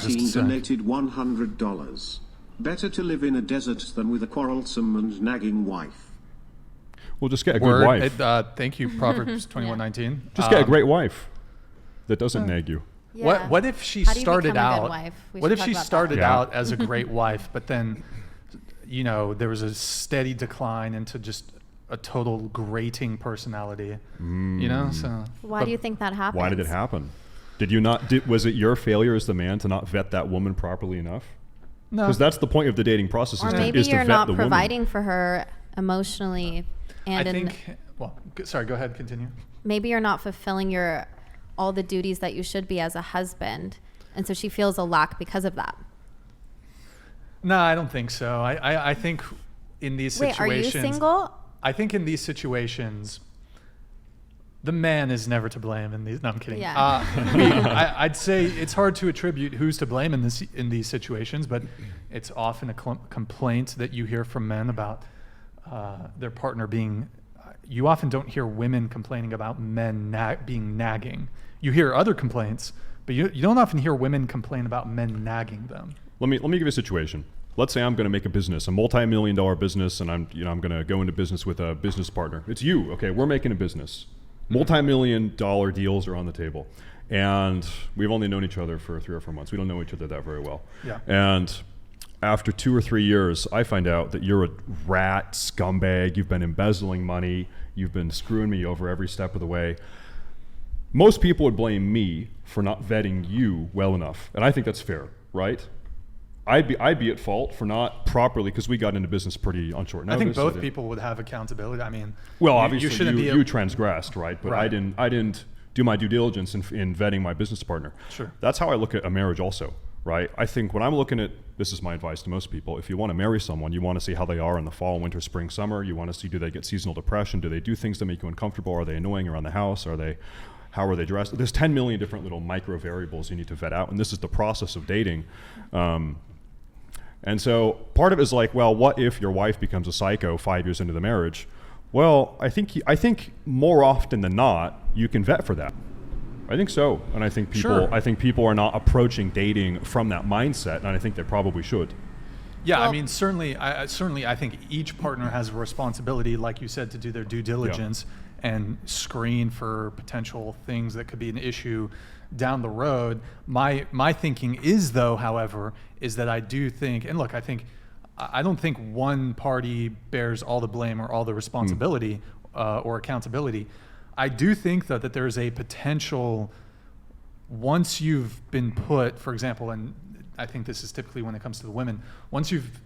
19 donated $100. Better to live in a desert than with a quarrelsome and nagging wife. Well, just get a good wife. Thank you, Proverbs 21:19. Just get a great wife that doesn't nag you. Yeah. What if she How do you started become a good out? wife? We What should if talk she about that. started out as a great wife, but then, there was a steady decline into just a total grating personality. So Why do you think that happens? Why did it happen? Did you not? Was it your failure as the man to not vet that woman properly enough? No, because that's the point of the dating process. Or maybe you're not providing for her emotionally, and I think. Sorry. Go ahead. Continue. Maybe you're not fulfilling all the duties that you should be as a husband, and so she feels a lack because of that. No, I don't think so. I think in these situations. Wait, are you single? I think in these situations, the man is never to blame in these. No, I'm kidding. Yeah. I'd say it's hard to attribute who's to blame in these situations, but it's often a complaint that you hear from men about their partner being. You often don't hear women complaining about men being nagging. You hear other complaints, but you don't often hear women complain about men nagging them. Let me give you a situation. Let's say I'm going to make a business, a multi-million-dollar business, and I'm going to go into business with a business partner. It's you, okay? We're making a business. Multi-million-dollar deals are on the table, and we've only known each other for 3 or 4 months. We don't know each other that very well. Yeah. And after 2 or 3 years, I find out that you're a rat, scumbag. You've been embezzling money. You've been screwing me over every step of the way. Most people would blame me for not vetting you well enough, and I think that's fair, right? I'd be at fault for not properly, because we got into business pretty on short notice. I think both people would have accountability. I mean, well, obviously you transgressed, right? But right. I didn't do my due diligence in vetting my business partner. Sure. That's how I look at a marriage also, right? I think when I'm looking at, this is my advice to most people, if you want to marry someone, you want to see how they are in the fall, winter, spring, summer. You want to see, do they get seasonal depression? Do they do things that make you uncomfortable? Are they annoying around the house? How are they dressed? There's 10 million different little micro variables you need to vet out, and this is the process of dating. And so part of it is like, well, what if your wife becomes a psycho 5 years into the marriage? Well, I think more often than not, you can vet for that. I think so, and I think people are not approaching dating from that mindset, and I think they probably should. Yeah, well, I mean, certainly, I think each partner has a responsibility, like you said, to do their due diligence and screen for potential things that could be an issue down the road. My thinking is, though, however, is that I do think, and look, I don't think one party bears all the blame or all the responsibility or accountability. I do think, though, that there's a potential, once you've been put, for example, and I think this is typically when it comes to the women, once you've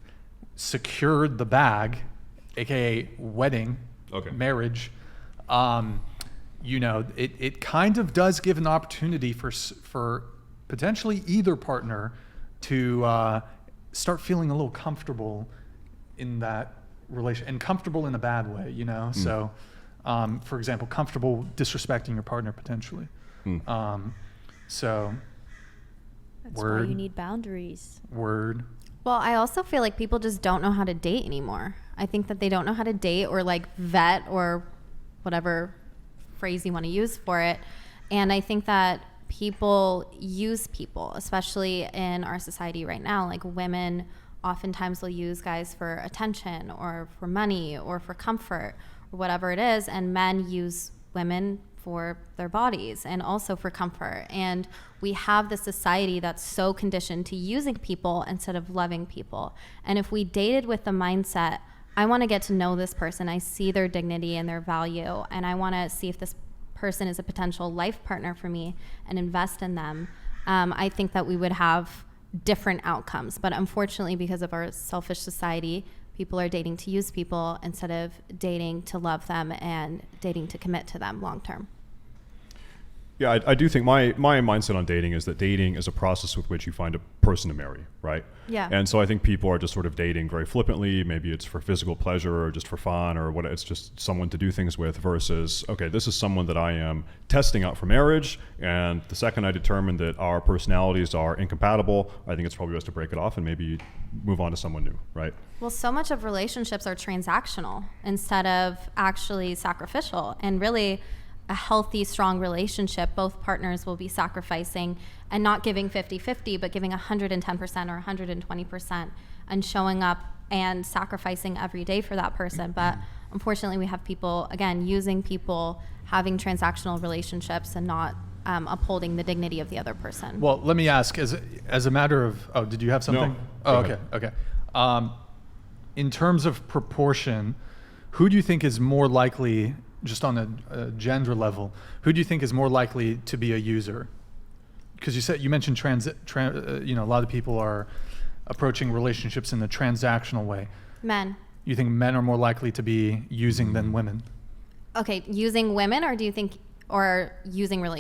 secured the bag, aka wedding, marriage, it kind of does give an opportunity for potentially either partner to start feeling a little comfortable in that relation, and comfortable in a bad way, So, for example, comfortable disrespecting your partner potentially. So. That's why you need boundaries. Word. Well, I also feel like people just don't know how to date anymore. I think that they don't know how to date or vet or whatever phrase you want to use for it. And I think that people use people, especially in our society right now. Like, women oftentimes will use guys for attention or for money or for comfort or whatever it is. And men use women for their bodies and also for comfort. And we have this society that's so conditioned to using people instead of loving people. And if we dated with the mindset, I want to get to know this person, I see their dignity and their value, and I want to see if this person is a potential life partner for me and invest in them, I think that we would have different outcomes. But unfortunately, because of our selfish society, people are dating to use people instead of dating to love them and dating to commit to them long term. Yeah, I do think my mindset on dating is that dating is a process with which you find a person to marry, right? Yeah. And so I think people are just sort of dating very flippantly. Maybe it's for physical pleasure or just for fun or what. It's just someone to do things with versus, okay, this is someone that I am testing out for marriage. And the second I determine that our personalities are incompatible, I think it's probably best to break it off and maybe move on to someone new, right? Well, so much of relationships are transactional instead of actually sacrificial. And really, a healthy, strong relationship, both partners will be sacrificing and not giving 50-50, but giving 110% or 120% and showing up and sacrificing every day for that person. But unfortunately, we have people, again, using people, having transactional relationships and not upholding the dignity of the other person. Well, let me ask, as a matter of, oh, did you have something? No. Oh, Go okay. In terms of proportion, who do you think is more likely, just on a gender level, who do you think is more likely to be a user? Because you mentioned a lot of people are approaching relationships in the transactional way. Men. You think men are more likely to be using than women? Okay, using women, or do you think, or using relationships?